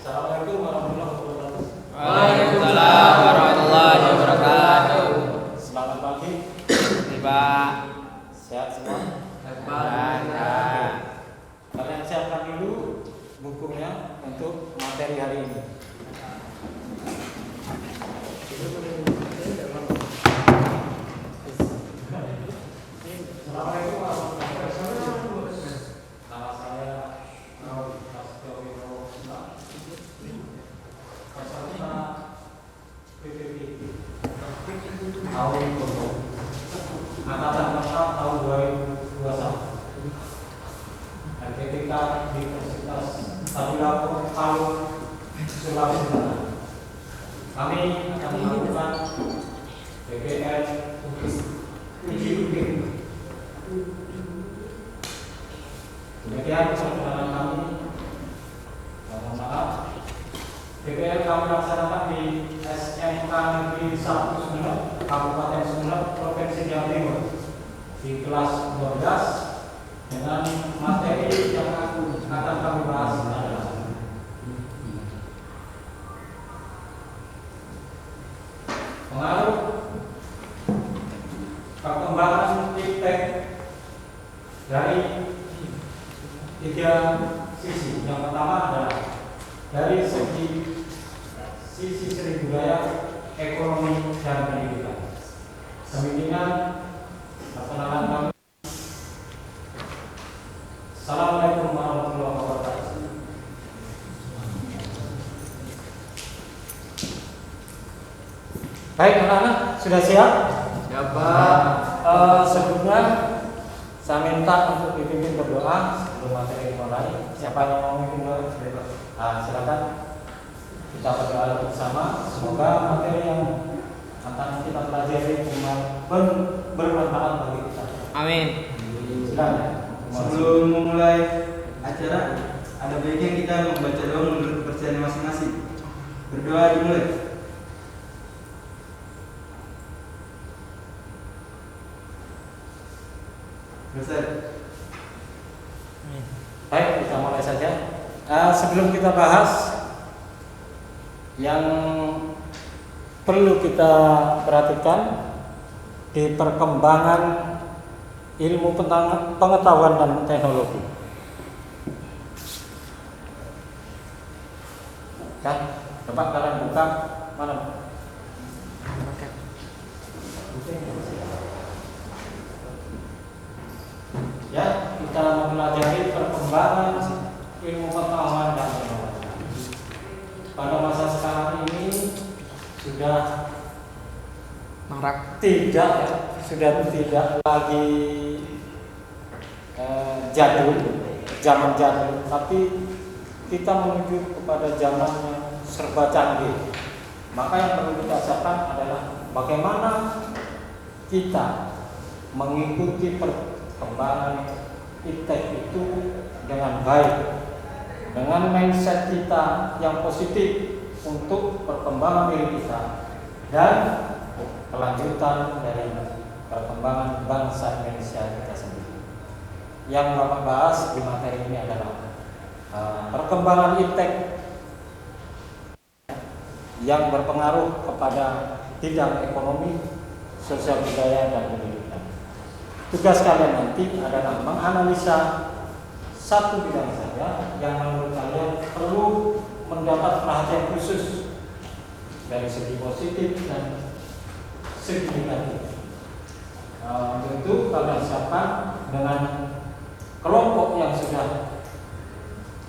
Assalamualaikum warahmatullahi wabarakatuh. Waalaikumsalam warahmatullahi wabarakatuh. Selamat pagi. Tiba. Sehat semua? Sehat. Kalian siapkan dulu bukunya untuk materi hari ini. Assalamualaikum warahmatullahi wabarakatuh. Nama saya Raul Prasetyo peserta PPP tahun angkatan 4 tahun 2021 dan ketika di Universitas Tadulako tahun Sulawesi Selatan. Kami akan melakukan PPL uji UPIK. Demikian perjalanan kami. Mohon maaf. PPL kami laksanakan di SMK Negeri 1 Sumeneb, Kabupaten Sumeneb, Provinsi Jawa Timur, di kelas 12 dengan materi yang akan kami bahas adalah pengaruh perkembangan iptek dari tiga sisi. Yang pertama adalah dari sisi seni budaya, ekonomi, dan pendidikan. Semikian perkenalan kami. Assalamualaikum warahmatullahi wabarakatuh. Baik anak-anak, sudah siap? Siapa? Sebelumnya saya minta untuk dipimpin berdoa sebelum materi dimulai. Siapa yang mau memimpin berdoa? Silakan. Kita berdoa bersama. Semoga materi yang akan kita pelajari bermanfaat bagi kita. Amin. Silakan. Sebelum memulai acara, ada baiknya kita membaca doa menurut kepercayaan masing-masing. Berdoa dimulai. Selesai. Baik, kita mulai saja. Sebelum kita bahas yang perlu kita perhatikan di perkembangan ilmu pengetahuan dan teknologi. Kan, coba kalian buka mana? Ya, kita mempelajari perkembangan ilmu pengetahuan dan teknologi. Pada masa sekarang ini sudah Marak. sudah tidak lagi zaman jadul, tapi kita menuju kepada zaman yang serba canggih. Maka yang perlu kita siapkan adalah bagaimana kita mengikuti perkembangan iptek itu dengan baik, dengan mindset kita yang positif untuk perkembangan diri kita dan kelanjutan dari perkembangan bangsa Indonesia kita sendiri. Yang Bapak bahas di materi ini adalah perkembangan iptek yang berpengaruh kepada bidang ekonomi, sosial budaya, dan pendidikan. Tugas kalian nanti adalah menganalisa satu bidang saja yang menurut kalian perlu mendapat perhatian khusus dari segi positif dan segi negatif. Tentu kalian siapkan dengan kelompok yang sudah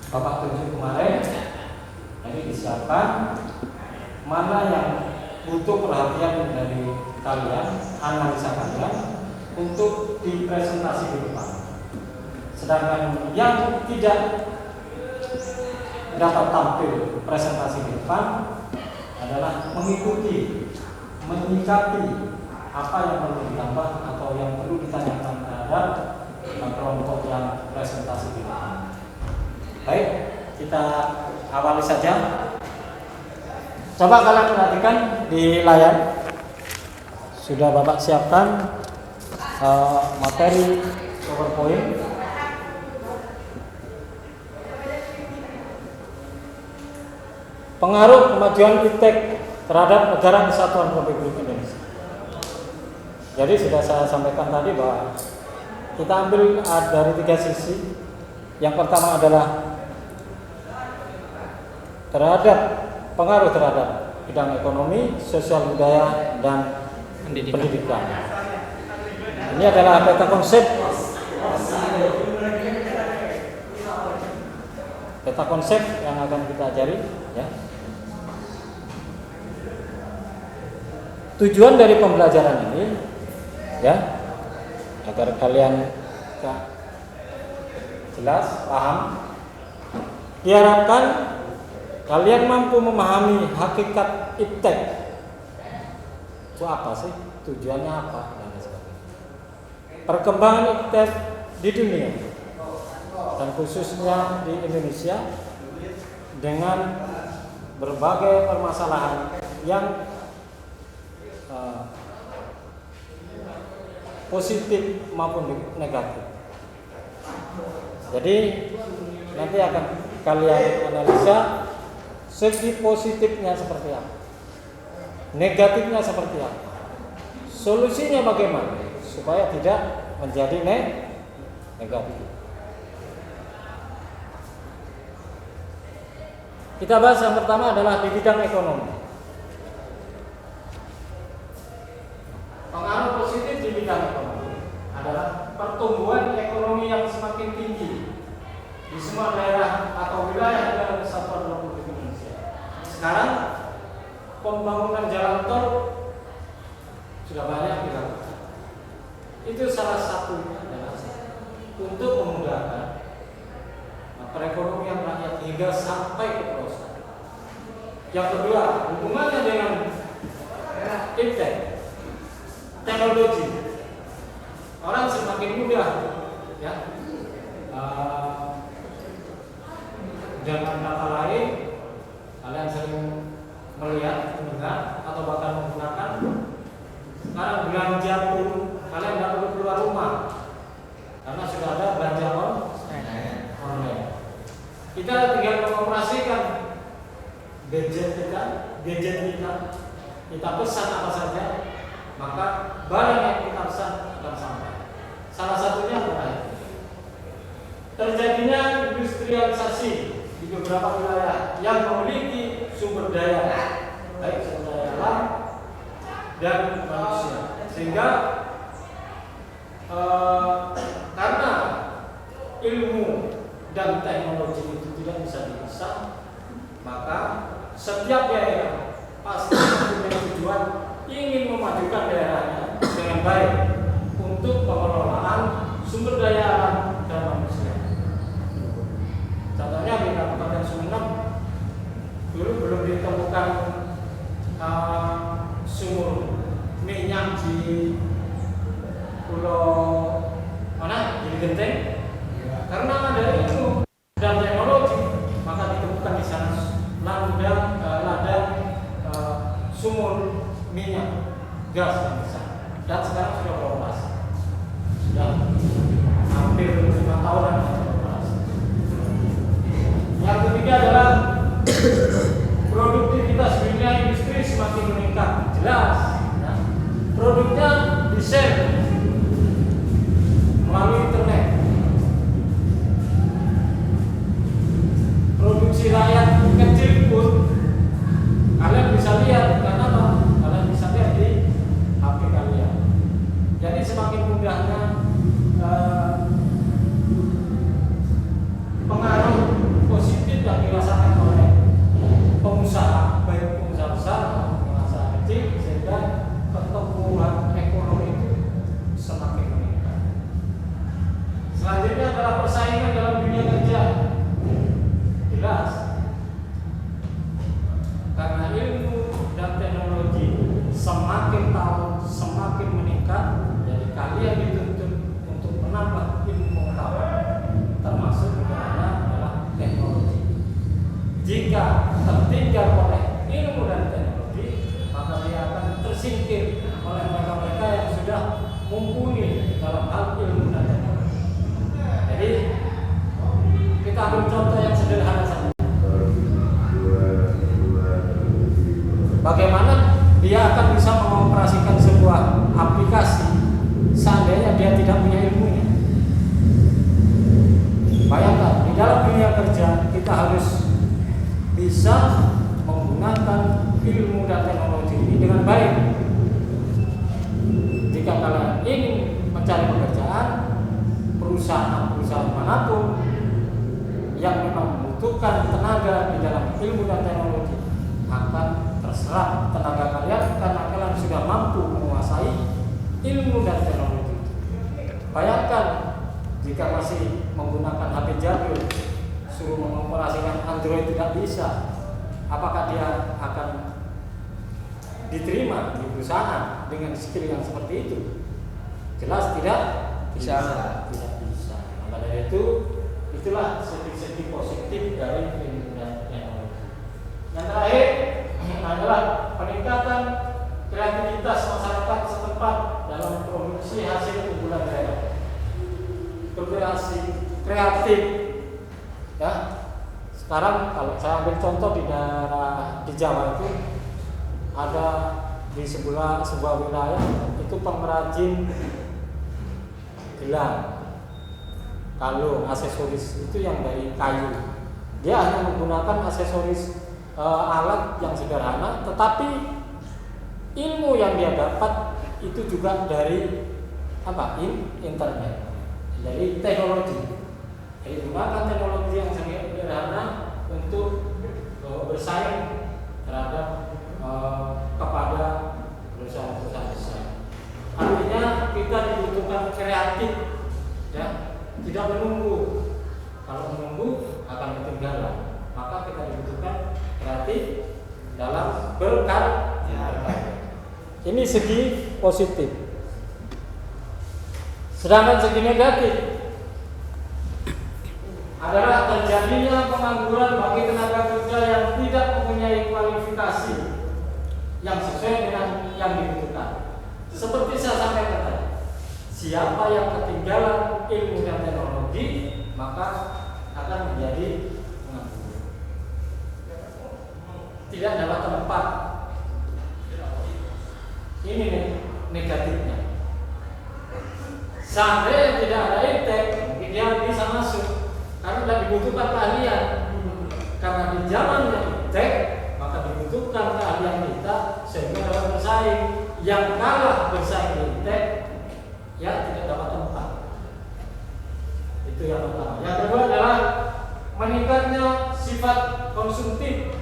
Bapak tunjuk kemarin. Jadi disiapkan mana yang butuh perhatian dari kalian, analisa kalian untuk dipresentasi di depan. Sedangkan yang tidak dapat tampil presentasi di depan adalah mengikuti, menyikapi apa yang perlu ditambah atau yang perlu ditanyakan terhadap kelompok yang presentasi di depan. Baik, kita awali saja. Coba kalian perhatikan di layar. Sudah Bapak siapkan materi PowerPoint. pengaruh kemajuan iptek terhadap negara kesatuan Republik Indonesia. Jadi sudah saya sampaikan tadi bahwa kita ambil dari 3 sisi. Yang pertama adalah pengaruh terhadap bidang ekonomi, sosial budaya, dan pendidikan. Ini adalah peta konsep yang akan kita ajari, ya. Tujuan dari pembelajaran ini, ya, agar kalian jelas, paham, diharapkan kalian mampu memahami hakikat iptek. Itu apa sih? Tujuannya apa? Dan sebagainya. Perkembangan iptek di dunia dan khususnya di Indonesia dengan berbagai permasalahan yang positif maupun negatif. Jadi nanti akan kalian analisa segi positifnya seperti apa, negatifnya seperti apa, solusinya bagaimana supaya tidak menjadi negatif. Kita bahas yang pertama adalah di bidang ekonomi. Pengaruh positif di bidang ekonomi adalah pertumbuhan ekonomi yang semakin tinggi di semua daerah atau wilayah dalam kesatuan Republik Indonesia. Sekarang pembangunan jalan tol sudah banyak dilakukan. Itu salah satunya adalah untuk memudahkan perekonomian rakyat hingga sampai ke pelosok. Yang kedua, hubungannya dengan iptek, teknologi. Orang semakin mudah, ya. Dengan kata lain, kalian sering melihat, mendengar, atau bahkan menggunakan. Sekarang belanja pun kalian tidak perlu keluar rumah karena sudah ada belanja online. Kita tinggal mengoperasikan gadget kita pesan apa saja, maka barang yang kita pesan akan sampai. Salah satunya adalah terjadinya industrialisasi di beberapa wilayah yang memiliki sumber daya, baik sumber daya alam dan manusia, sehingga karena ilmu dan teknologi itu tidak bisa dipisah, maka setiap daerah pasti punya tujuan ingin memajukan daerahnya dengan baik untuk pengelolaan sumber daya alam dan manusia. Contohnya di Kabupaten Sumeneb dulu belum ditemukan sumur minyak di pulau mana? Di Genteng. Karena ada ilmu dan teknologi, maka ditemukan di sana ladang sumur minyak gas yang besar, dan sekarang sudah beroperasi, sudah hampir 5 tahunan beroperasi. Yang ketiga adalah produktivitas dunia industri semakin meningkat, jelas. Ya. Produknya di-share melalui internet. Produksi rakyat kecil pun kalian bisa lihat, karena apa? Kalian bisa lihat di HP kalian. Jadi semakin mudahnya pengaruh positif yang dirasakan oleh pengusaha, baik pengusaha besar maupun pengusaha kecil, sehingga pertumbuhan ekonomi itu semakin meningkat. Selanjutnya adalah persaingan dalam dunia kerja. Jelas, karena ilmu dan teknologi semakin tahun semakin meningkat, jadi kalian dituntut untuk menambah ilmu pengetahuan, termasuk diantaranya adalah teknologi. Jika tertinggal oleh ilmu dan teknologi, maka dia akan tersingkir oleh mereka-mereka yang sudah mumpuni dalam hal ilmu dan teknologi. Jadi kita ambil contoh yang sederhana saja. kerja kita harus bisa menggunakan ilmu dan teknologi ini dengan baik. Jika kalian ingin mencari pekerjaan, perusahaan manapun yang memang membutuhkan tenaga di dalam ilmu dan teknologi akan terserap tenaga kalian karena kalian sudah mampu menguasai ilmu dan teknologi. Bayangkan jika masih menggunakan HP jadul, suruh mengoperasikan Android tidak bisa, apakah dia akan diterima di perusahaan dengan skill yang seperti itu? Jelas tidak Bisa. Tidak bisa. Maka dari itu, itulah segi-segi positif dari ilmu dan teknologi. Yang terakhir adalah peningkatan kreativitas masyarakat setempat dalam produksi hasil unggulan daerah. Berkreasi kreatif, ya. Sekarang kalau saya ambil contoh di daerah di Jawa itu ada di sebuah wilayah itu pengrajin gelang, kalung, aksesoris itu yang dari kayu. Dia hanya menggunakan aksesoris alat yang sederhana, tetapi ilmu yang dia dapat itu juga dari internet, dari teknologi. Jadi gunakan teknologi yang sangat sederhana untuk bersaing terhadap kepada perusahaan-perusahaan besar. Artinya kita dibutuhkan kreatif, ya, tidak menunggu. Kalau menunggu akan ketinggalan. Maka kita dibutuhkan kreatif dalam berkarya. Ini segi positif. Sedangkan segi negatif adalah terjadinya pengangguran bagi tenaga kerja yang tidak mempunyai kualifikasi yang sesuai dengan yang dibutuhkan. Seperti saya sampaikan tadi, siapa yang ketinggalan ilmu dan teknologi maka akan menjadi pengangguran, tidak dapat tempat. Ini negatifnya. Sampai tidak ada iptek, mungkin dia bisa masuk karena tidak dibutuhkan keahlian. Karena di zamannya iptek, maka dibutuhkan keahlian kita sehingga dapat bersaing. Yang kalah bersaing iptek, ya tidak dapat tempat. Itu yang pertama. Yang kedua adalah meningkatnya sifat konsumtif.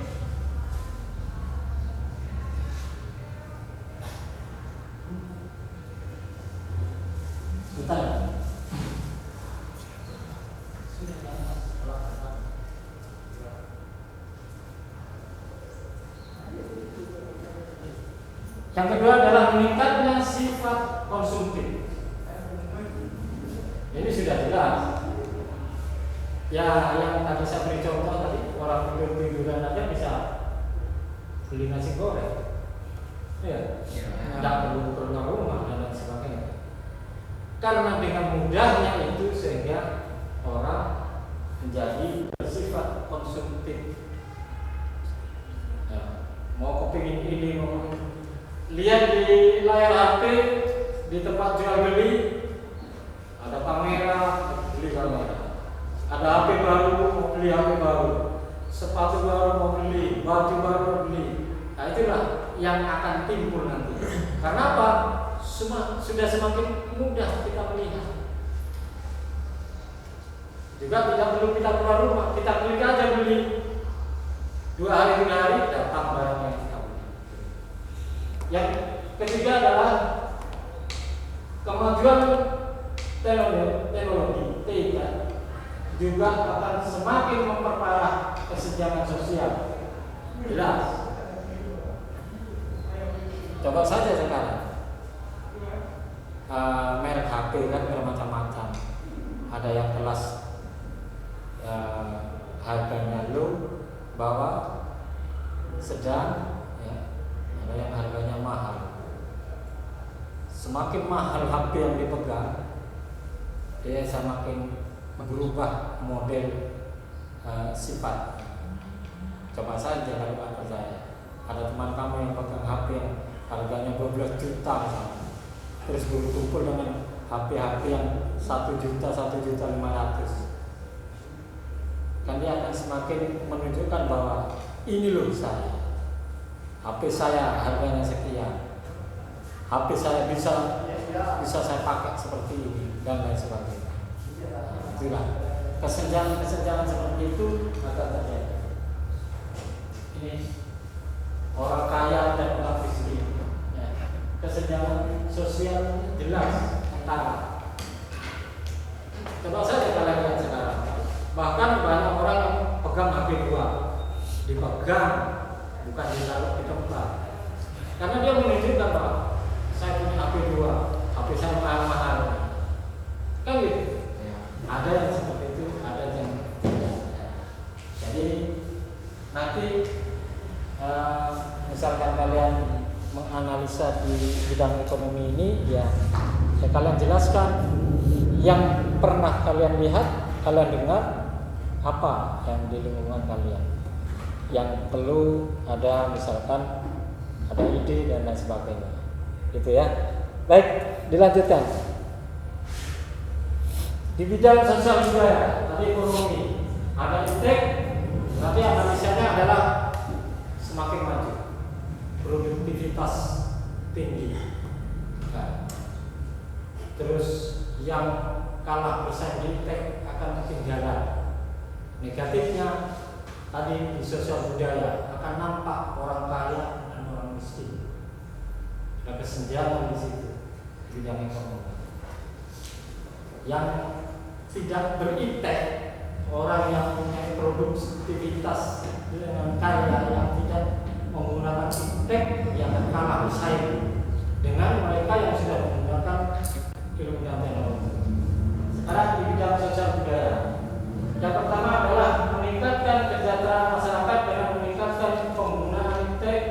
Yang kedua adalah meningkatnya sifat konsumtif. Ini sudah jelas. Ya, yang tadi saya beri contoh tadi, orang tidur-tiduran aja bisa beli nasi goreng. Ya, tidak perlu rumah dan lain sebagainya. Karena dengan mudahnya itu sehingga orang menjadi bersifat konsumtif. Ya, mau kepingin ini, mau lihat di layar HP di tempat jual beli ada kamera, beli kamera. Ada HP baru, mau beli HP baru. Sepatu baru mau beli, baju baru mau beli. Nah itulah yang akan timbul nanti. Karena apa? Sudah semakin mudah kita melihat. Juga tidak perlu kita keluar rumah, kita klik aja beli. 2 hari 3 hari datang barang yang kita beli. Yang ketiga adalah kemajuan teknologi TIK juga akan semakin memperparah kesenjangan sosial. Jelas. Coba saja sekarang merek HP kan bermacam-macam. Ada yang kelas harganya low, bawah, sedang, ya. Ada yang harganya mahal. Semakin mahal HP yang dipegang, dia semakin berubah model sifat. Coba saja kalau nggak percaya, ada teman kamu yang pegang HP yang harganya 12 juta misalnya, terus berkumpul dengan HP yang 1 juta, 1.500.000. kan dia akan semakin menunjukkan bahwa ini loh saya, HP saya harganya sekian, HP saya bisa saya pakai seperti ini dan lain sebagainya. Itulah kesenjangan seperti itu akan terjadi. Ini orang kaya dan orang miskin, ya. Kesenjangan sosial jelas antara. Coba saja kalian lihat sekarang, bahkan banyak orang yang pegang HP 2, dipegang, bukan ditaruh di tempat, karena dia menunjukkan bahwa saya punya HP 2, HP saya mahal-mahal, kan gitu. Ada yang seperti itu, ada yang tidak. Jadi nanti misalkan kalian menganalisa di bidang ekonomi ini, ya kalian jelaskan yang pernah kalian lihat, kalian dengar, apa yang di lingkungan kalian yang perlu ada, misalkan ada ide dan lain sebagainya, gitu ya. Baik, dilanjutkan. Di bidang sosial budaya, tadi ekonomi, ada ide, nanti analisanya adalah semakin maju, produktivitas tinggi. Nah, terus yang kalah bersaing di tek akan ketinggalan. Negatifnya tadi di sosial budaya akan nampak orang kaya dan orang miskin. Ada kesenjangan di situ di bidang ekonomi. Yang tidak beritek, orang yang punya produktivitas dengan kaya yang tidak menggunakan iptek, yang akan kalah bersaing dengan mereka yang sudah menggunakan ilmu dan teknologi. Sekarang di bidang sosial budaya, yang pertama adalah meningkatkan kesejahteraan masyarakat dengan meningkatkan penggunaan iptek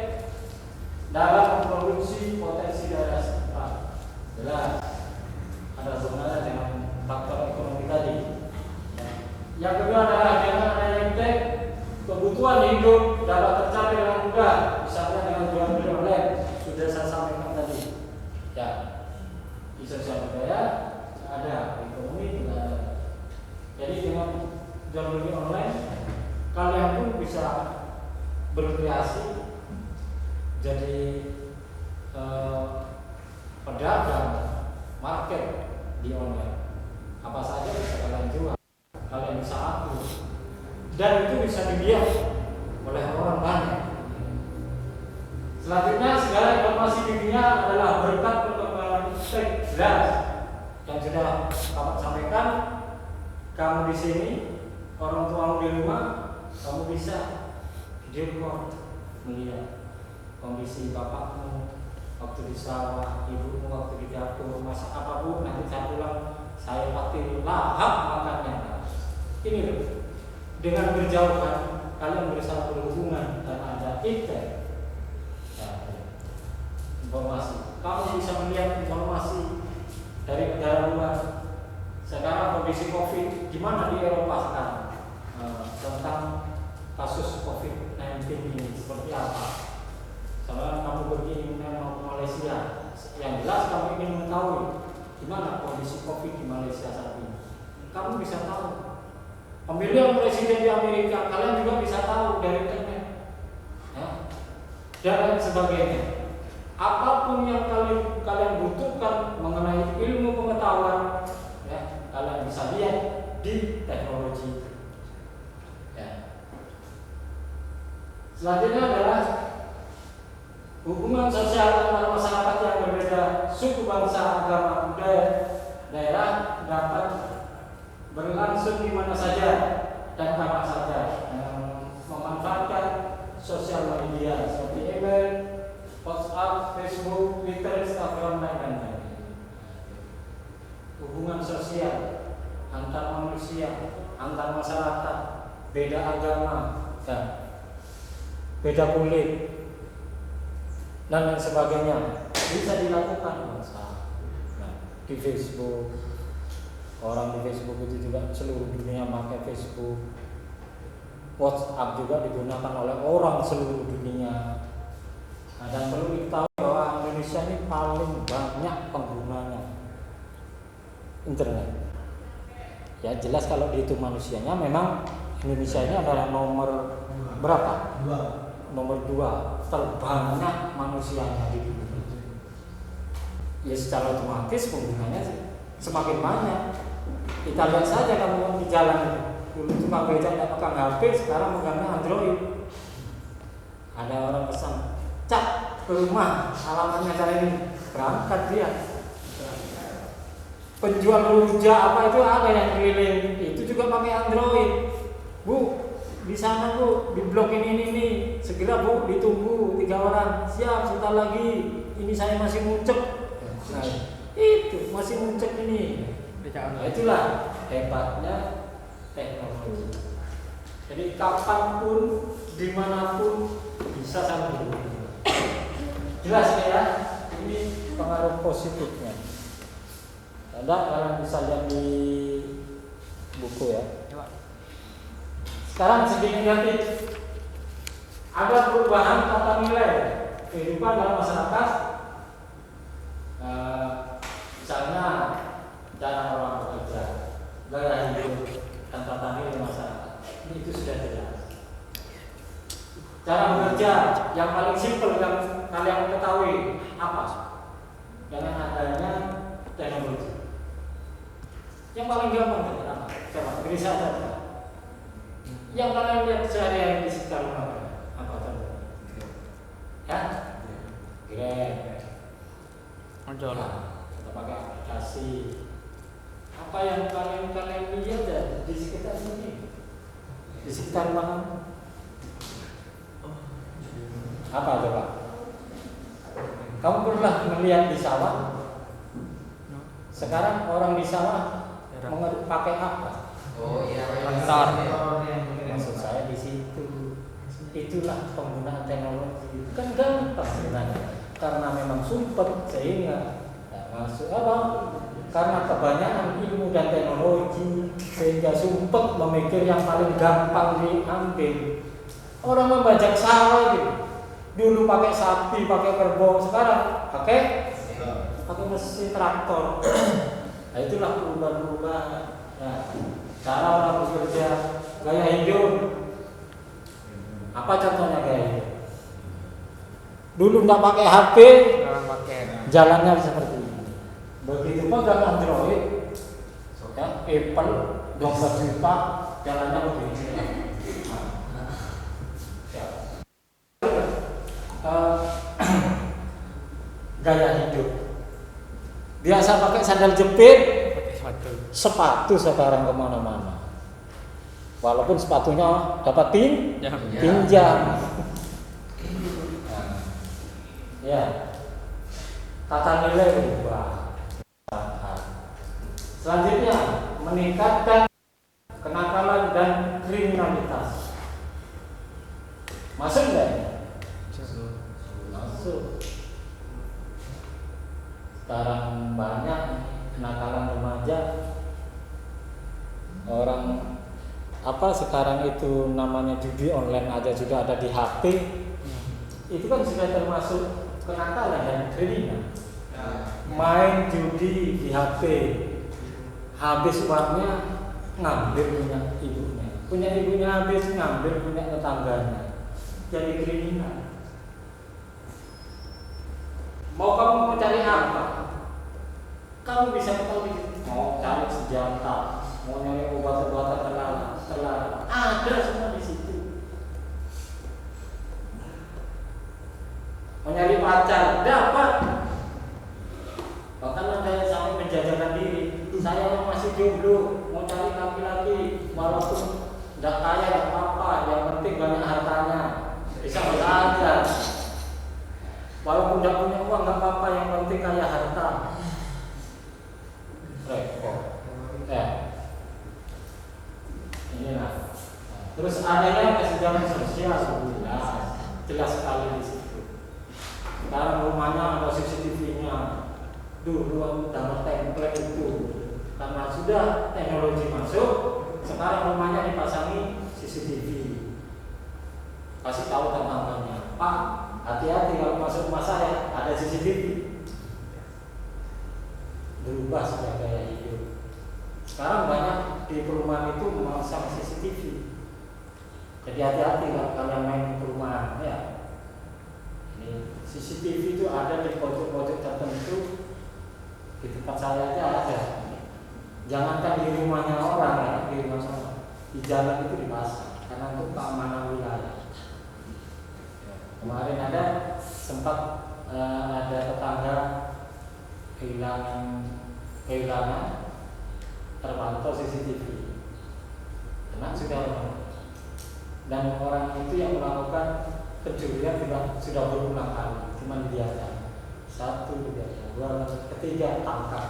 dalam memproduksi potensi daerah setempat. Jelas ada hubungannya dengan faktor ekonomi tadi. Yang kedua adalah dengan adanya iptek, kebutuhan hidup dapat tercapai dengan mudah, misalnya dengan jual beli online, sudah saya sampaikan tadi. Ya, di sosial budaya ada, ekonomi juga ada. Jadi dengan jual beli online, kalian pun bisa berkreasi jadi pedagang market di online. Apa saja bisa kalian jual, kalian bisa atur, dan itu bisa dilihat oleh orang banyak. Selanjutnya, segala informasi di dunia adalah berkat perkembangan teknologi yang sudah Bapak sampaikan. Kamu di sini, orang tuamu di rumah, kamu bisa video call melihat kondisi bapakmu waktu di sawah, ibumu waktu di dapur, masak apapun. Nanti saya pulang, saya pasti lahap makannya. Ini loh, dengan berjauhan kalian berusaha berhubungan dan ada internet. Informasi, kamu bisa melihat informasi dari negara luar. Sekarang kondisi COVID gimana di Eropa sekarang, tentang kasus COVID-19 ini seperti apa. Sekarang kamu pergi ke Malaysia, yang jelas kamu ingin mengetahui gimana kondisi COVID di Malaysia saat ini. Kamu bisa tahu. Pemilihan presiden di Amerika, kalian juga bisa tahu dari internet, ya, dan lain sebagainya. Apapun yang kalian butuhkan mengenai ilmu pengetahuan, ya, kalian bisa lihat di teknologi. Ya. Selanjutnya adalah hubungan sosial antara masyarakat yang berbeda, suku, bangsa, agama, budaya, daerah dapat berlangsung di mana saja dan kapan saja, memanfaatkan sosial media seperti email, WhatsApp, Facebook, Twitter, Instagram, dan lain-lain. Hubungan sosial antar manusia, antar masyarakat, beda agama, dan beda kulit, dan lain sebagainya bisa dilakukan. Nah, di Facebook, orang di Facebook itu juga seluruh dunia pakai Facebook. WhatsApp juga digunakan oleh orang seluruh dunia. Nah, dan perlu diketahui bahwa Indonesia ini paling banyak penggunanya internet. Ya jelas kalau dihitung manusianya memang Indonesia ini adalah nomor berapa? Nomor 2 terbanyak manusianya di dunia. Ya secara otomatis penggunanya semakin banyak. Kita lihat saja kamu di jalan itu. Dulu cuma beca tidak pegang HP, sekarang pegangnya Android. Ada orang pesan, "Cak, ke rumah, alamatnya cara ini." Berangkat dia. Penjual rujak apa itu ada yang keliling, itu juga pakai Android. Bu, di sana Bu, di blok ini, segera Bu, ditunggu 3 orang. Siap, sebentar lagi. Ini saya masih muncul. Nah, itu masih muncul ini. Nah, itulah hebatnya teknologi. Jadi kapanpun, dimanapun bisa sama dulu. Jelas ya? Ini pengaruh positifnya. Anda kalian bisa lihat di buku ya. Sekarang segi negatif. Ada perubahan tata nilai kehidupan dalam masyarakat. Misalnya cara orang bekerja, gaya hidup, dan tata nilai masyarakat. Itu sudah jelas. Cara bekerja yang paling simpel yang kalian ketahui apa? Dengan adanya teknologi. Yang paling gampang apa? Coba beri saja. Yang kalian lihat sehari-hari di sekitar rumah apa contohnya? Ya? Grab. Ojol. Kita pakai aplikasi. Apa yang kalian lihat ya di sekitar sini? Di sekitar rumah. Apa coba? Kamu pernah melihat di sawah? Sekarang orang di sawah pakai apa? Oh iya, Traktor. Maksud saya di situ. Itulah penggunaan teknologi. Kan gampang sebenarnya. Karena memang sumpah sehingga masuk apa? Karena kebanyakan ilmu dan teknologi sehingga sumpah memikir yang paling gampang diambil. Orang membajak sawah itu dulu pakai sapi, pakai kerbau, sekarang pakai mesin traktor. Nah, itulah perubahan-perubahan. Nah, cara orang bekerja, gaya hidup. Apa contohnya gaya hidup? Dulu nggak pakai HP, Sekarang pakai. jalannya seperti ini. Begitu pegang Android, ya, Apple 12 juta, jalannya begini. Gaya hidup. Biasa pakai sandal jepit, Pakai sepatu sekarang kemana-mana. Walaupun sepatunya dapat pinjam. Ya, tata nilai berubah. Selanjutnya meningkatkan kenakalan dan kriminalitas. Masuk nggak? Masuk. Sekarang banyak kenakalan remaja. Orang apa sekarang itu namanya judi online aja sudah ada di HP. Itu kan sudah termasuk kenakalan dan kriminal. Main judi di HP, habis uangnya ngambil punya ibunya habis ngambil punya tetangganya, jadi kriminal. Mau kamu mau cari apa? Kamu bisa tahu mau cari senjata, mau nyari obat-obatan terlarang, ada semua di situ. Mau nyari pacar, dapat. Bahkan ada yang sampai menjajakan diri. Saya yang masih jomblo, mau cari laki-laki, walaupun tidak kaya tidak apa-apa, yang penting banyak hartanya, bisa belajar. Walaupun tidak punya uang nggak apa-apa, yang penting kaya harta. Repot. Inilah. Terus adanya kesenjangan sosial jelas sekali di situ. Sekarang rumahnya ada CCTV-nya. Dulu udah template itu. Karena sudah teknologi masuk, sekarang rumahnya dipasangi CCTV. Kasih tahu tetangganya, Pak, hati-hati kalau masuk rumah saya ada CCTV. Berubah sudah gaya hidup. Sekarang banyak di perumahan itu memasang CCTV. Jadi hati-hati kalau kalian main ke rumah ya. Ini CCTV itu ada di pojok-pojok tertentu. Di tempat saya aja ada. Jangankan di rumahnya orang ya, di rumah orang. Di jalan itu dipasang karena untuk keamanan wilayah. Kemarin ada sempat ada tetangga kehilangan terpantau CCTV. Karena dan orang itu yang melakukan pencurian sudah berulang kali, cuma dibiarkan. 1 dibiarkan, 2, ketiga tangkap.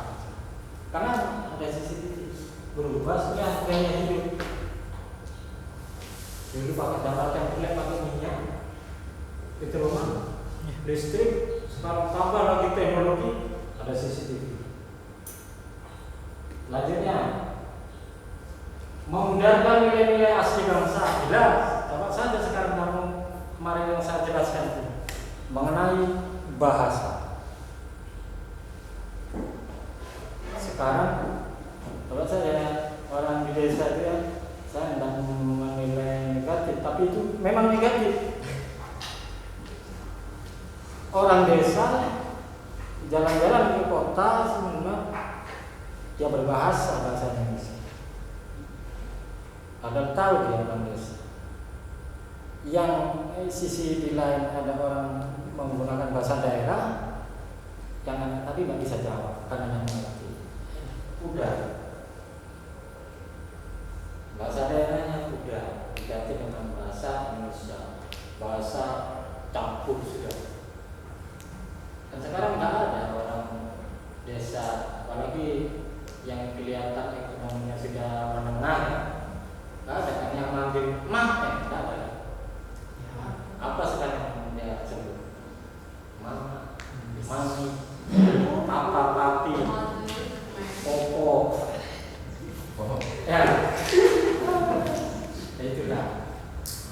Karena ada CCTV berubah sudah gaya hidup. Dulu pakai gambar template pakai minyak, itu rumah listrik. Sekarang tambah lagi teknologi, ada CCTV. Selanjutnya menghindarkan nilai-nilai asli bangsa. Jelas, coba saja sekarang kemarin yang saya jelaskan itu mengenai bahasa. Sekarang coba saja orang di desa itu ya, saya tidak menilai negatif, tapi itu memang negatif. Orang desa jalan-jalan ke kota sebenarnya dia berbahasa bahasa Indonesia. Padahal tahu dia orang desa. Yang sisi di lain ada orang menggunakan bahasa daerah, yang anak tadi nggak bisa jawab karena yang mengerti. Udah. Bahasa daerahnya udah diganti dengan bahasa Indonesia, bahasa campur sudah. Dan sekarang nggak ada orang desa, apalagi yang kelihatan ekonominya sudah menengah, nggak ada kan yang manggil mah, nggak ada. Apa sekarang dia sebut? Mama, mami, papa, papi, popo, ya. Itulah.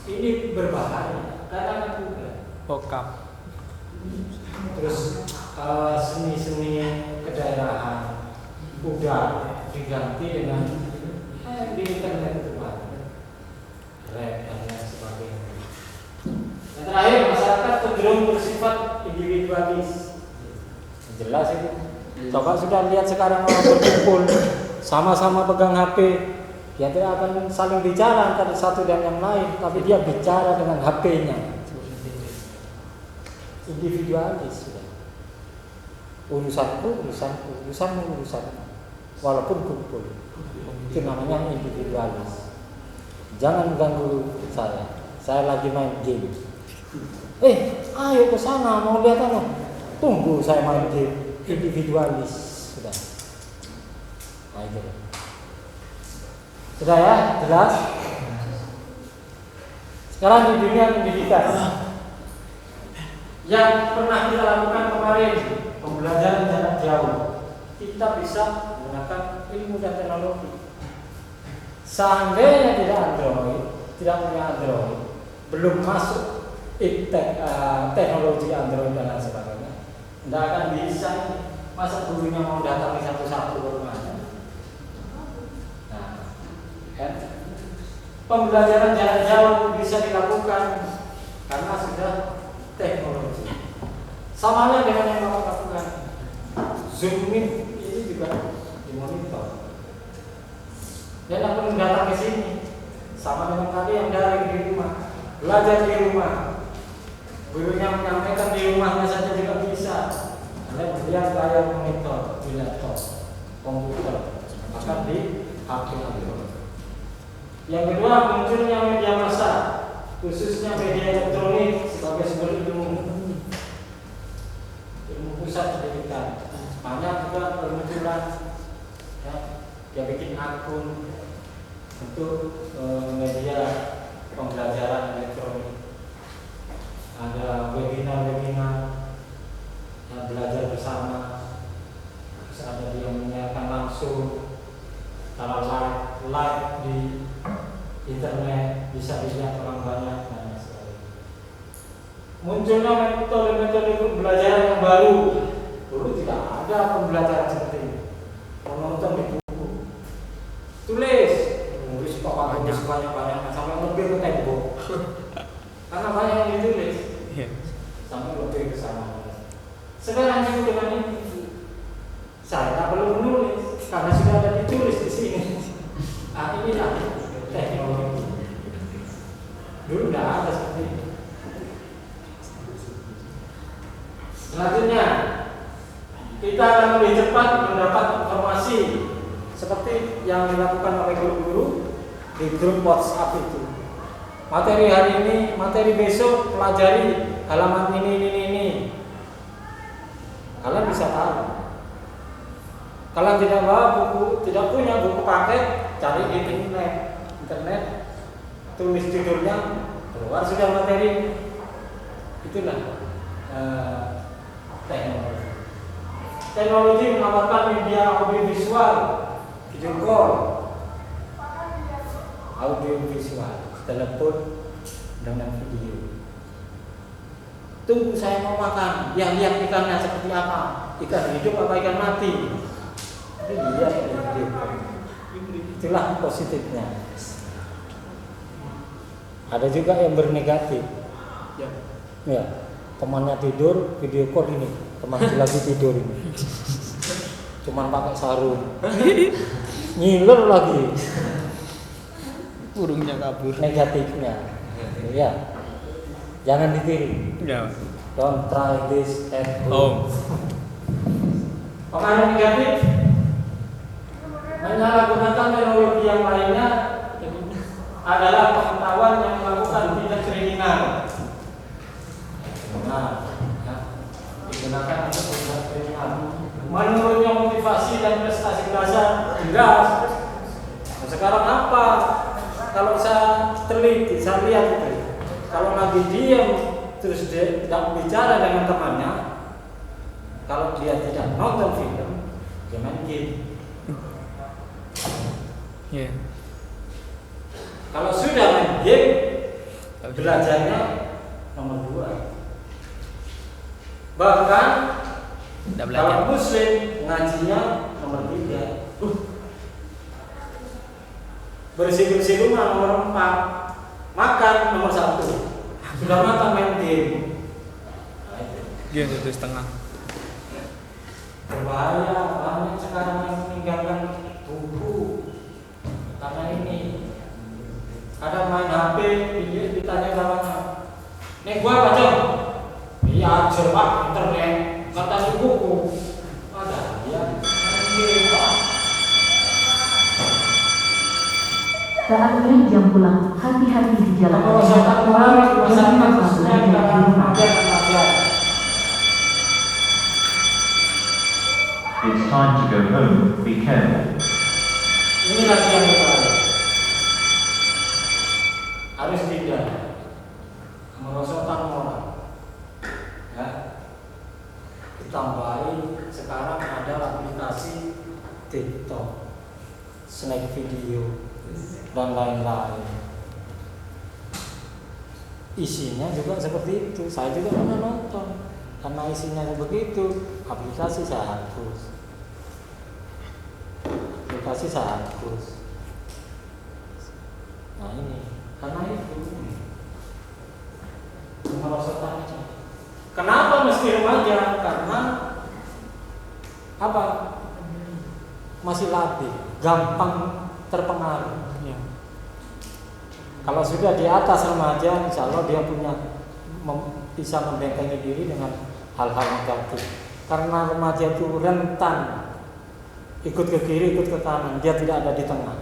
Ini berbahaya karena juga Bokap. terus seni-seni kedaerahan udah diganti dengan di internet itu banyak rap dan lain sebagainya. Yang terakhir, masyarakat cenderung bersifat individualis. Jelas itu. Coba sudah lihat sekarang orang berkumpul sama-sama pegang HP, dia tidak akan saling bicara antara satu dan yang lain, tapi dia bicara dengan HP-nya. Individualis sudah. Urusanku, walaupun kumpul. Itu namanya individualis. Jangan ganggu saya lagi main game. Ayo ke sana, mau lihat apa? Tunggu saya main game. Individualis sudah. Nah, itu. Sudah ya, jelas. Sekarang di dunia pendidikan yang pernah kita lakukan kemarin, pembelajaran jarak jauh, kita bisa menggunakan ilmu dan teknologi. Seandainya tidak punya Android, belum masuk teknologi Android dan lain sebagainya, tidak akan bisa. Masa gurunya mau datangi satu-satu ke rumahnya? Nah, kan? Pembelajaran jarak jauh bisa dilakukan karena sudah teknologi. Sama halnya dengan yang Bapak lakukan. Zoom meet ini juga dimonitor. Dan aku datang ke sini sama dengan tadi yang daring di rumah, belajar di rumah. Gurunya menyampaikan di rumahnya saja juga bisa. Karena dia bayar monitor di laptop, komputer, bahkan di HP. Yang kedua, munculnya media massa, khususnya media elektronik sebagai sumber ilmu pusat pendidikan. Banyak juga bermunculan, ya, dia bikin akun untuk media pembelajaran elektronik. Ada webinar yang belajar bersama, terus ada yang menyiarkan langsung, kalau live di internet bisa dilihat orang banyak dan sebagainya. Munculnya metode-metode pembelajaran yang baru. Dulu tidak ada pembelajaran seperti ini. Menonton di buku, tulis pakai banyak-banyak sampai lebih ke tembok. Karena banyak yang ditulis Iya. sampai lebih ke sana. Sekarang yang dengan ini saya tak perlu menulis karena sudah ada ditulis di sini. Inilah teknologi. Dulu tidak ada seperti ini. Selanjutnya kita akan lebih cepat mendapat informasi seperti yang dilakukan oleh guru-guru di grup WhatsApp itu. Materi hari ini, materi besok, pelajari halaman ini. Kalian bisa tahu. Kalian tidak bawa buku, tidak punya buku paket, cari di internet, tulis judulnya, keluar sudah materi. Itulah teknologi. Teknologi menawarkan media audiovisual, video call, audiovisual, telepon dengan video. Tunggu saya mau makan, yang lihat ikannya seperti apa, ikan hidup apa ikan mati. Lihat video. Itulah positifnya. Ada juga yang bernegatif. Ya, temannya tidur, video call ini, teman lagi tidur ini. Cuman pakai sarung. Ngiler lagi. Burungnya kabur. Negatifnya. Ya. Jangan ditiru. Ya. Don't try this at Oh. home. Pengaruh negatif menyalahgunakan teknologi yang lainnya adalah pengetahuan yang melakukan tindak kriminal. Digunakan untuk tindak kriminal. Menurutnya motivasi dan prestasi belajar jelas. Nah, sekarang apa? Kalau saya teliti, saya lihat itu. Kalau lagi diam terus dia tidak bicara dengan temannya, kalau dia tidak nonton film, dia main game. Iya. Kalau sudah main game, belajarnya nomor 2. Bahkan Tidak belajar. kalau muslim ngajinya nomor 3. Bersih-bersih rumah nomor 4. Makan nomor 1. Sudah matang main game. Game 1,5. Berbahaya, banyak sekarang yang meninggalkan tubuh karena ini. Ada main HP, dia ditanya kawannya, "Nek gua apa, Jom?" "Iya, ajar Pak, internet, kata si buku." Ada dia main game, Pak. Saatnya jam pulang, hati-hati di jalan. Kalau masyarakat orang, masyarakat Jangan lupa khususnya di belajar di kalangan rumah. remaja dan pelajar. It's time to go home, be careful. Ini lagi yang berbahaya. Harus tidak merosotkan orang. Ya. Ditambahi sekarang ada aplikasi TikTok, snack video dan lain-lain. Isinya juga seperti itu. Saya juga pernah nonton. Karena isinya begitu, aplikasi saya hapus. Nah ini, karena itu merosotkannya. Kenapa mesti remaja? Karena apa? Masih labil, gampang terpengaruh. Iya. Kalau sudah di atas remaja, insya Allah dia bisa membentengi diri dengan hal-hal negatif. Karena remaja itu rentan ikut ke kiri, ikut ke kanan, dia tidak ada di tengah.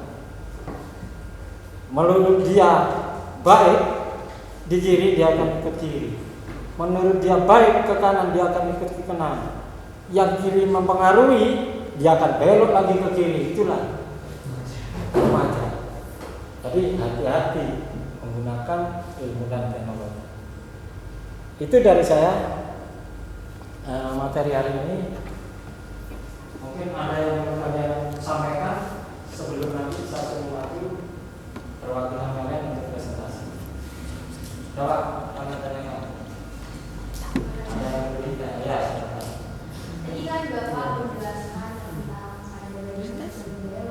Menurut dia baik di kiri, dia akan ikut kiri. Menurut dia baik ke kanan, dia akan ikut ke kanan. Yang kiri mempengaruhi, dia akan belok lagi ke kiri. Itulah remaja. Jadi hati-hati menggunakan ilmu dan teknologi. Itu dari saya materi hari ini. Mungkin ada yang perlu saya sampaikan sebelum nanti saya mewakili perwakilan kalian untuk presentasi. Coba kalian tanyakan. Ada yang berita? Ya. Tadi kan Bapak menjelaskan tentang ada banyak sebelumnya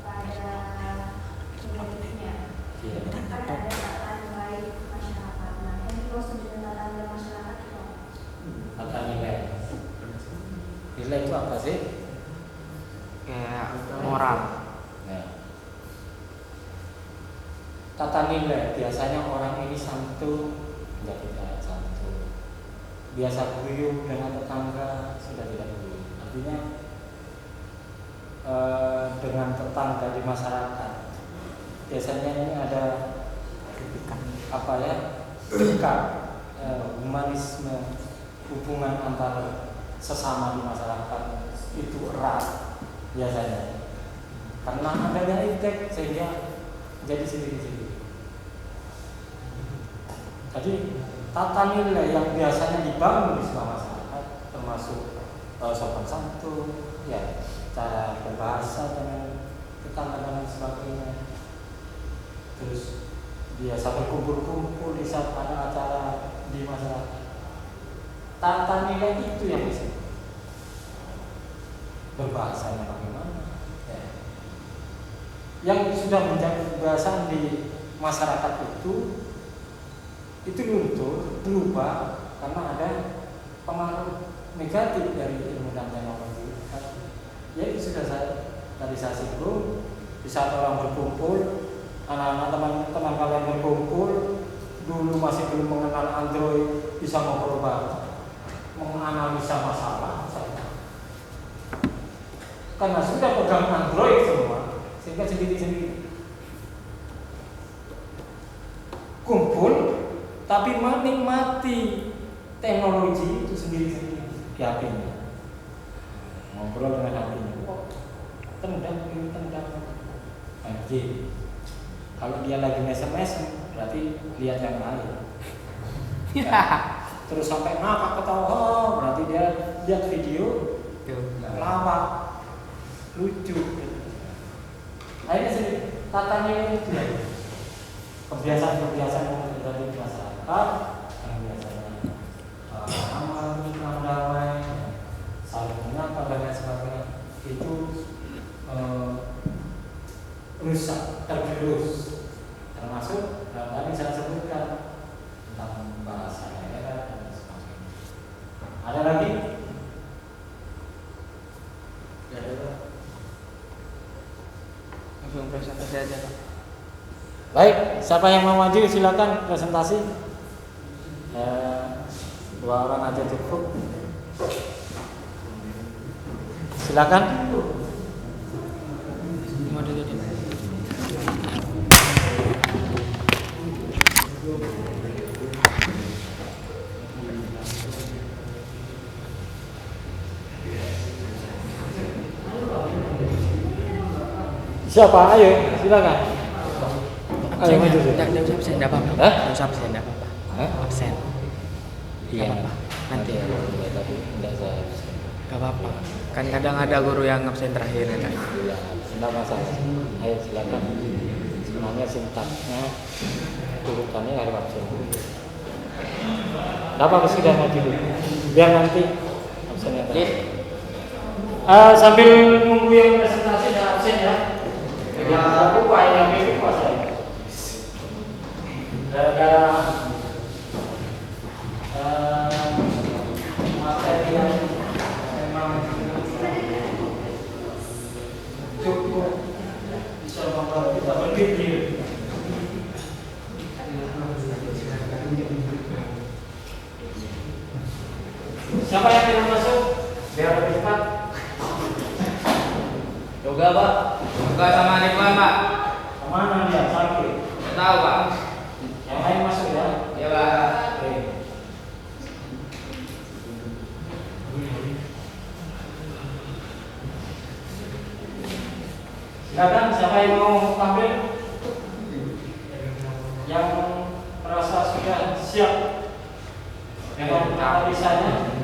pada negatifnya. Iya. Ada nilai itu apa sih? Kayak moral. Nah, tata nilai biasanya orang ini santun, tidak tidak santun. Biasa guyup dengan tetangga sudah tidak guyup. Artinya dengan tetangga di masyarakat biasanya ini ada apa ya, sikap humanisme, hubungan antara sesama di masyarakat itu erat biasanya karena adanya iptek sehingga jadi sendiri-sendiri. Jadi tata nilai yang biasanya dibangun di sebuah masyarakat termasuk sopan santun, ya, cara berbahasa dengan tetangga dan sebagainya. Terus biasa berkumpul-kumpul di saat ada acara di masyarakat. Tata nilai itu yang bisa berbahasanya bagaimana, ya. Yang sudah menjadi kebiasaan di masyarakat itu luntur, berubah karena ada pengaruh negatif dari ilmu dan teknologi. Ya itu sudah tadi saya singgung. Di saat orang berkumpul, anak-anak teman-teman kalian berkumpul, dulu masih belum mengenal Android, bisa ngobrol bareng, menganalisa masalah karena sudah pegang Android semua, sehingga sendiri-sendiri kumpul tapi menikmati teknologi itu sendiri-sendiri di hatinya, ngobrol dengan hatinya. Tendang. Anjir. Kalau dia lagi SMS berarti lihat yang lain. Ya. Terus sampai ngakak ketawa, berarti dia lihat video lawak, lucu. Akhirnya sih tatanya itu ya. Kebiasaan-kebiasaan yang terjadi di masyarakat, yang biasanya aman, damai, saling menyapa dan lain sebagainya, itu rusak, tergerus. Termasuk tadi saya sebutkan tentang bahasa daerah dan sebagainya. Ada lagi? Ya, ada. Langsung presentasi aja, Pak. Baik, siapa yang mau maju silakan presentasi. 2 orang aja cukup. Silakan. Mau dulu deh. Siapa? Ayo, silakan. Ayo maju. Jangan usah absen, enggak apa-apa. Hah? Jangan usah absen, enggak apa-apa. Hah? Absen. Iya. Nggak apa-apa. Nanti. Ya, tapi enggak saya. Enggak apa-apa. Kan kadang ada guru yang absen terakhir kan. Iya, enggak masalah. Ayo silakan. Sebenarnya sintaksnya urutannya harus absen. Apa sudah maju dulu? Biar nanti absennya tadi. Sambil nunggu yang presentasi dan absen ya. Jangan lupa yang ini kuasa. Gara-gara materi yang memang cukup bisa membuat kita berpikir. Siapa yang tidak masuk? Biar lebih cepat. Yoga, Pak. Yoga sama Ridwan, Pak. Kemana dia? Sakit. Enggak tahu, Pak. Yang lain masuk ya? Ya, Pak. Oke. Silakan siapa yang mau tampil? Yang merasa sudah siap dengan analisanya?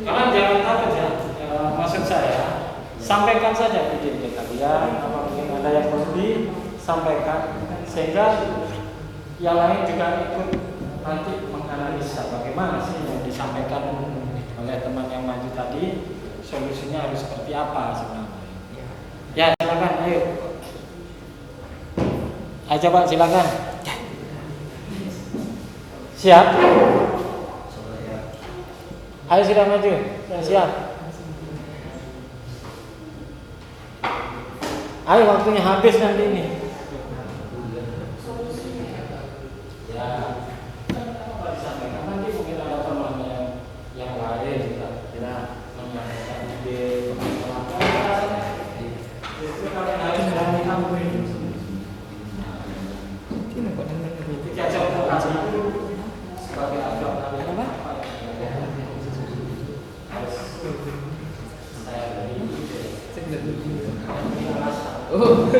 Kalian jangan takut ya. Maksud saya, sampaikan saja ide-ide kalian, apa mungkin ada yang perlu disampaikan sehingga yang lain juga ikut nanti menganalisa bagaimana sih yang disampaikan oleh teman yang maju tadi, solusinya harus seperti apa sebenarnya. Ya silakan, ayo. Ayo coba silakan. Siap? Ayo sudah maju. Siap. Ayo waktunya habis nanti ini. Ya. Apa disampaikan nanti mungkin ada temannya yang lain juga kira menyampaikan ide itu kalian harus berani ambil. Ketika jawab tadi sebagai ajak apa? Saya dari Oh.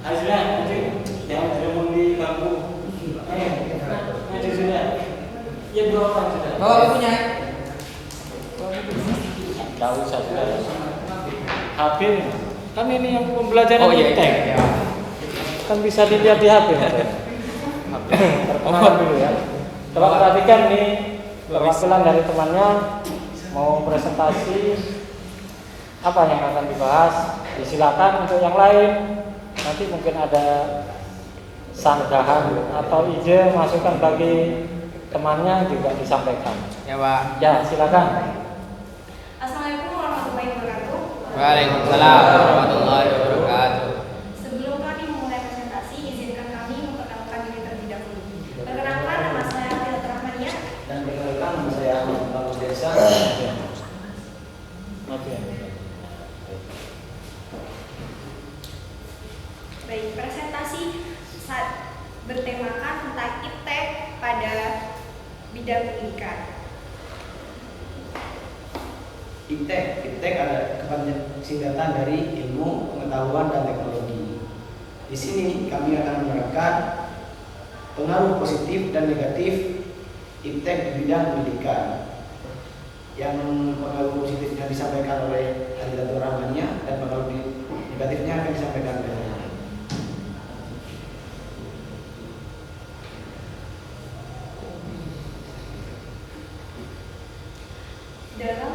Hasilnya maju, jangan berumur di bangku. Maju sudah. Ya 2 orang sudah. Bawa bukunya. Tahu saja. HP kan ini yang pembelajaran iptek. Kan bisa dilihat di HP. Perkenalan dulu ya. Coba perhatikan nih perwakilan dari temannya mau presentasi apa yang akan dibahas. Silakan untuk yang lain. Nanti mungkin ada sanggahan atau ide masukan bagi temannya juga disampaikan. Ya, Pak. Ya, silakan. Assalamualaikum warahmatullahi wabarakatuh. Waalaikumsalam warahmatullahi wabarakatuh. Sebelum kami memulai presentasi, izinkan kami memperkenalkan diri terlebih dahulu. Perkenalkan, nama saya Afila Rahmania. Dan perkenalkan nama saya Ahmad Desa. Oke. Baik, presentasi saat bertemakan tentang iptek pada bidang pendidikan. Iptek adalah kepanjangan singkatan dari ilmu, pengetahuan, dan teknologi. Di sini kami akan menerangkan pengaruh positif dan negatif iptek di bidang pendidikan. Yang pengaruh positifnya disampaikan oleh Hadilatul Rahmania dan pengaruh negatifnya akan disampaikan oleh saya. Dalam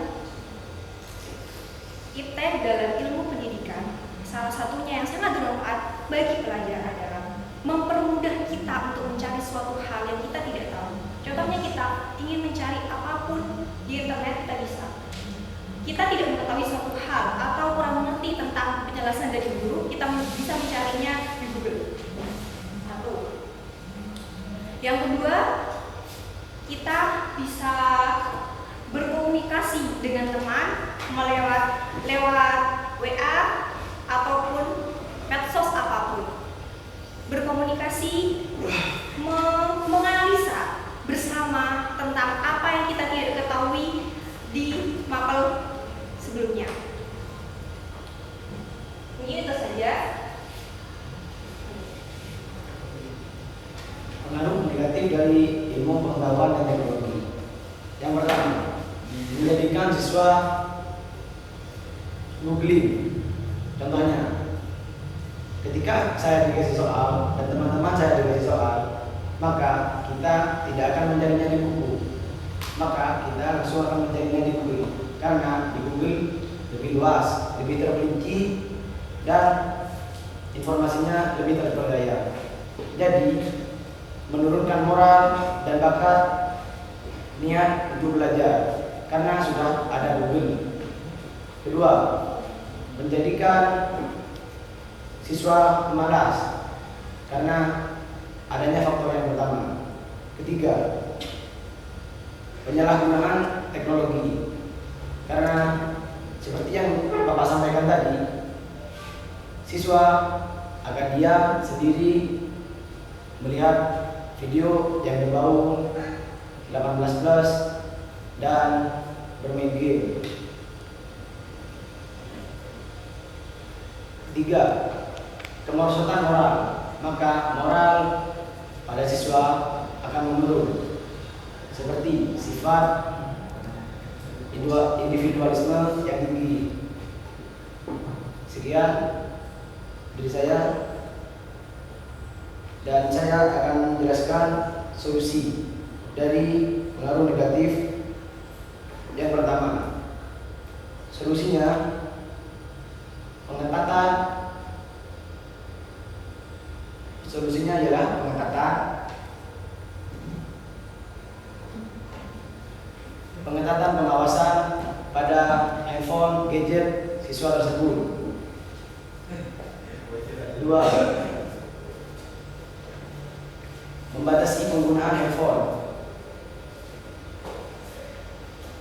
iptek dalam ilmu pendidikan, salah satunya yang sangat bermanfaat bagi pelajar adalah mempermudah kita untuk mencari suatu hal yang kita tidak tahu. Contohnya kita ingin mencari apapun di internet, kita bisa. Kita tidak mengetahui suatu hal atau kurang mengerti tentang penjelasan dari guru, kita bisa mencarinya di Google. Satu. Yang kedua, kita bisa berkomunikasi dengan teman lewat WA ataupun medsos apapun. Berkomunikasi, menganalisa bersama tentang apa yang kita tidak ketahui di mapel sebelumnya. Mungkin itu saja. Pengaruh negatif dari ilmu, pengetahuan, dan teknologi. Yang pertama, menjadikan siswa googling. Contohnya, ketika saya dikasih soal dan teman-teman saya dikasih soal, maka kita tidak akan mencarinya di buku, maka kita langsung akan mencarinya di Google, karena di Google lebih luas, lebih terperinci, dan informasinya lebih terpercaya. Jadi menurunkan moral dan bakat niat untuk belajar karena sudah ada Google. Kedua, menjadikan siswa malas karena adanya faktor yang pertama. Ketiga, penyalahgunaan teknologi karena seperti yang Bapak sampaikan tadi, siswa akan diam sendiri melihat video yang berbau 18+ dan bermain game. Ketiga, kemerosotan moral, maka moral pada siswa akan menurun, seperti sifat individualisme yang tinggi. Sekian dari saya, dan saya akan menjelaskan solusi dari pengaruh negatif. Yang pertama, solusinya pengetatan. Solusinya adalah pengetatan pada handphone, gadget siswa tersebut. 2. Membatasi penggunaan handphone.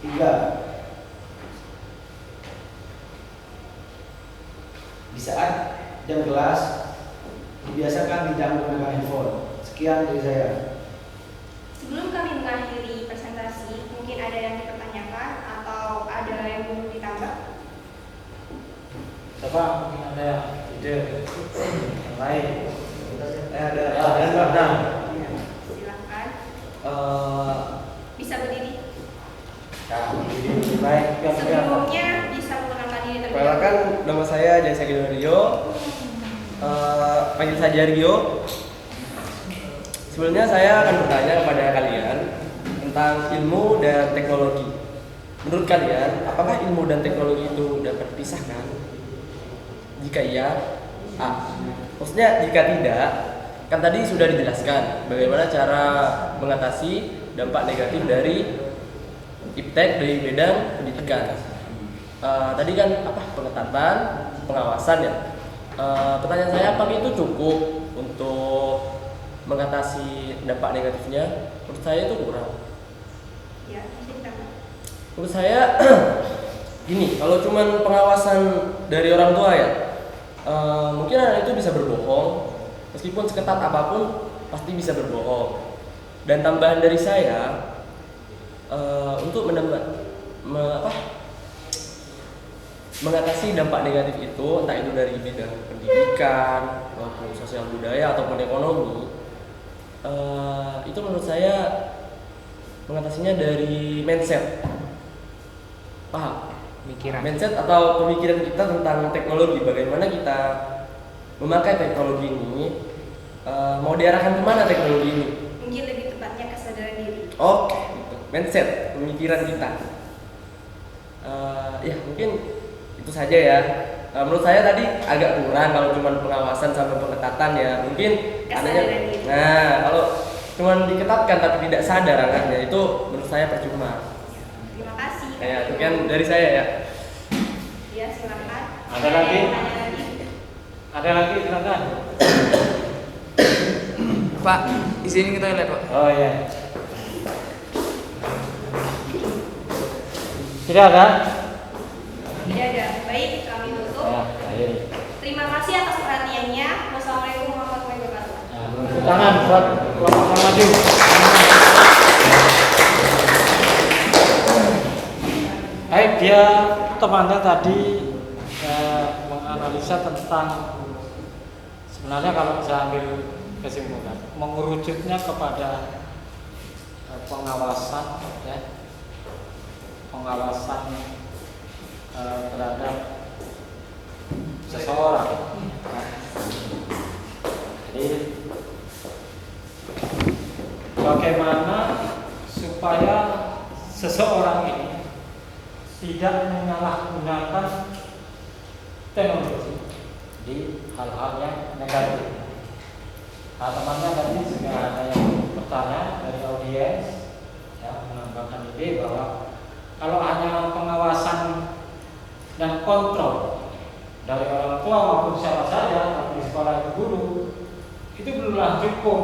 3. Di saat jam kelas dibiasakan tidak menggunakan handphone. Sekian dari saya. Sebelum kami mengakhiri presentasi, mungkin ada yang dipertanyakan atau ada yang perlu ditambah? Coba mungkin ada ide yang lain. Ada. Silakan. Bisa berdiri. Baik, Sebelumnya bisa mengenalkan diri terlebih dahulu. Perkenalkan, nama saya Jasa Rio. Panggil saja Rio. Sebelumnya saya akan bertanya kepada kalian tentang ilmu dan teknologi. Menurut kalian, apakah ilmu dan teknologi itu dapat dipisahkan? Jika iya, A. Maksudnya jika tidak, kan tadi sudah dijelaskan bagaimana cara mengatasi dampak negatif dari iptek dari bidang pendidikan. Tadi kan pengetatan, pengawasan ya. Pertanyaan saya, apakah itu cukup untuk mengatasi dampak negatifnya? Menurut saya itu kurang. Ya, bisa ditambah. Menurut saya gini, kalau cuman pengawasan dari orang tua ya, mungkin anak itu bisa berbohong, meskipun seketat apapun pasti bisa berbohong. Dan tambahan dari saya, untuk mengatasi dampak negatif itu, entah itu dari bidang pendidikan maupun sosial budaya ataupun ekonomi, itu menurut saya mengatasinya dari mindset. Paham? Pemikiran. Mindset atau pemikiran kita tentang teknologi, bagaimana kita memakai teknologi ini, mau diarahkan kemana teknologi ini. Mungkin lebih tepatnya kesadaran diri. Oke, gitu. Mindset, pemikiran kita. Ya mungkin itu saja ya. Menurut saya tadi agak kurang kalau cuma pengawasan sama pengetatan ya. Mungkin adanya. Kesadaran diri. Nah, kalau cuma diketatkan tapi tidak sadar anaknya, itu menurut saya percuma. Terima kasih. Ya, sekian dari saya ya. Ya, silakan. Ada lagi? yang tanya lagi? Ada lagi, silakan. Pak, di sini kita lihat Pak. Oh iya. Tidak ada? Tidak ada. Baik, kami tutup. Ya, akhiri. Terima kasih atas perhatiannya. Wassalamualaikum warahmatullahi wabarakatuh. Nah, tepuk tangan buat kelompok yang maju. Baik, dia temannya tadi menganalisa tentang sebenarnya kalau saya ambil kesimpulan mengerucutnya kepada pengawasan ya, pengawasan terhadap seseorang. Jadi bagaimana supaya seseorang ini tidak menyalahgunakan teknologi di hal-hal yang negatif. Nah, temannya tadi juga ada yang bertanya dari audiens yang menambahkan ide bahwa kalau hanya pengawasan dan kontrol dari orang tua maupun siapa saja, tapi di sekolah itu guru, itu belumlah cukup.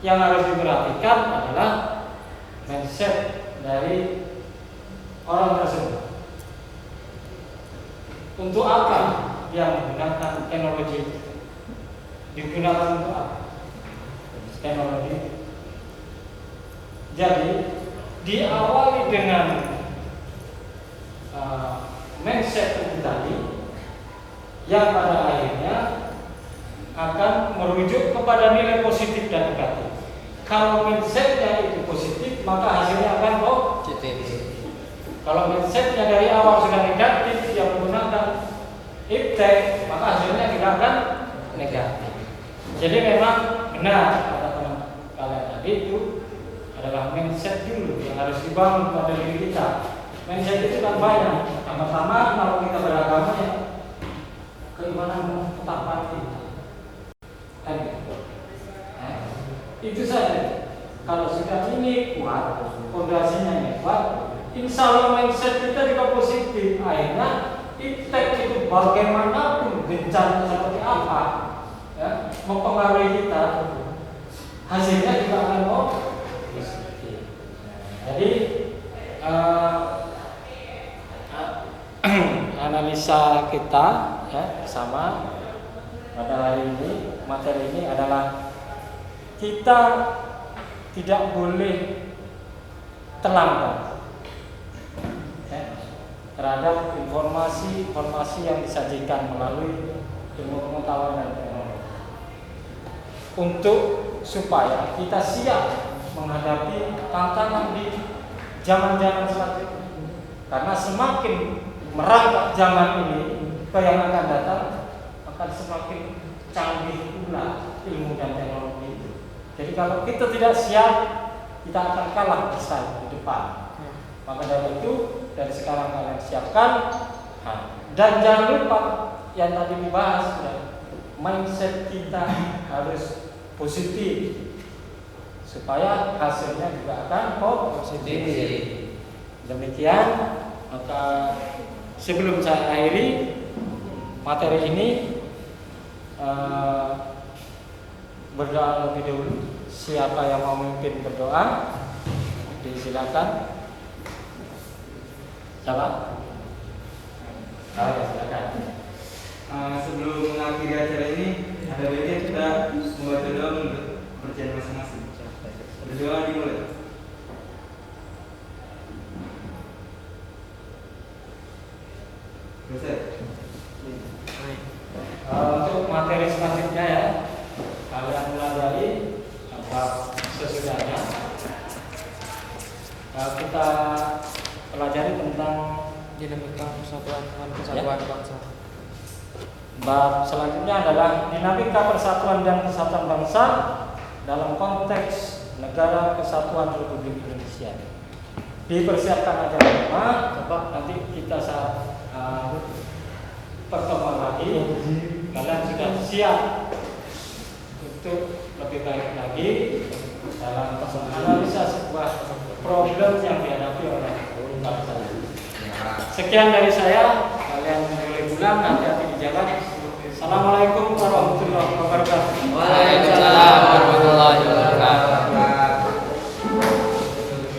Yang harus diperhatikan adalah mindset dari orang tersebut. Untuk apa dia menggunakan teknologi? Digunakan untuk apa? Teknologi. Jadi diawali dengan mindset itu tadi, yang pada akhirnya akan merujuk kepada nilai positif dan negatif. Kalau mindsetnya itu positif, maka hasilnya akan positif. Kalau mindsetnya dari awal sudah negatif, yang menggunakan iptek, maka hasilnya tidak akan negatif. Jadi memang benar kata teman kalian tadi, itu adalah mindset dulu yang harus dibangun pada diri kita. Mindset itu kan banyak. Pertama, kalau kita beragama ya, keimanan ketakwaan kita. Itu saja. Kalau sudah ini kuat, fondasinya ini kuat, insya Allah mindset kita juga positif. Akhirnya iptek itu bagaimanapun bencana seperti apa, ya, mempengaruhi kita, hasilnya juga akan positif. Jadi analisa kita ya sama pada hari ini, materi ini adalah kita tidak boleh terlambat ya, terhadap informasi yang disajikan melalui ilmu pengetahuan dan teknologi, untuk supaya kita siap menghadapi tantangan di zaman-zaman selanjutnya. Karena semakin merangkak zaman ini ke yang akan datang, akan semakin canggih pula ilmu dan teknologi itu. Jadi kalau kita tidak siap, kita akan kalah bersaing di depan. Maka dari itu, dari sekarang kalian siapkan. Dan jangan lupa yang tadi dibahas ya, mindset kita harus positif supaya hasilnya juga akan positif. Demikian, maka sebelum saya akhiri materi ini, berdoa lebih dahulu. Siapa yang mau memimpin berdoa? Disilakan. Siapa? Ya, silakan. Sebelum mengakhiri acara ini, ada baiknya kita membaca doa untuk kepercayaan masing-masing. Berdoa dimulai. Untuk materi selanjutnya ya, kalian pelajari sesudahnya. Kita pelajari tentang dinamika persatuan dan kesatuan bangsa. Bab selanjutnya adalah dinamika persatuan dan kesatuan bangsa dalam konteks negara kesatuan Republik Indonesia. Dipersiapkan aja rumah, nanti kita saat pertemuan lagi, kalian sudah siap untuk lebih baik lagi dalam menganalisa sebuah problem yang dihadapi oleh bangsa. Sekian dari saya, kalian boleh pulang nanti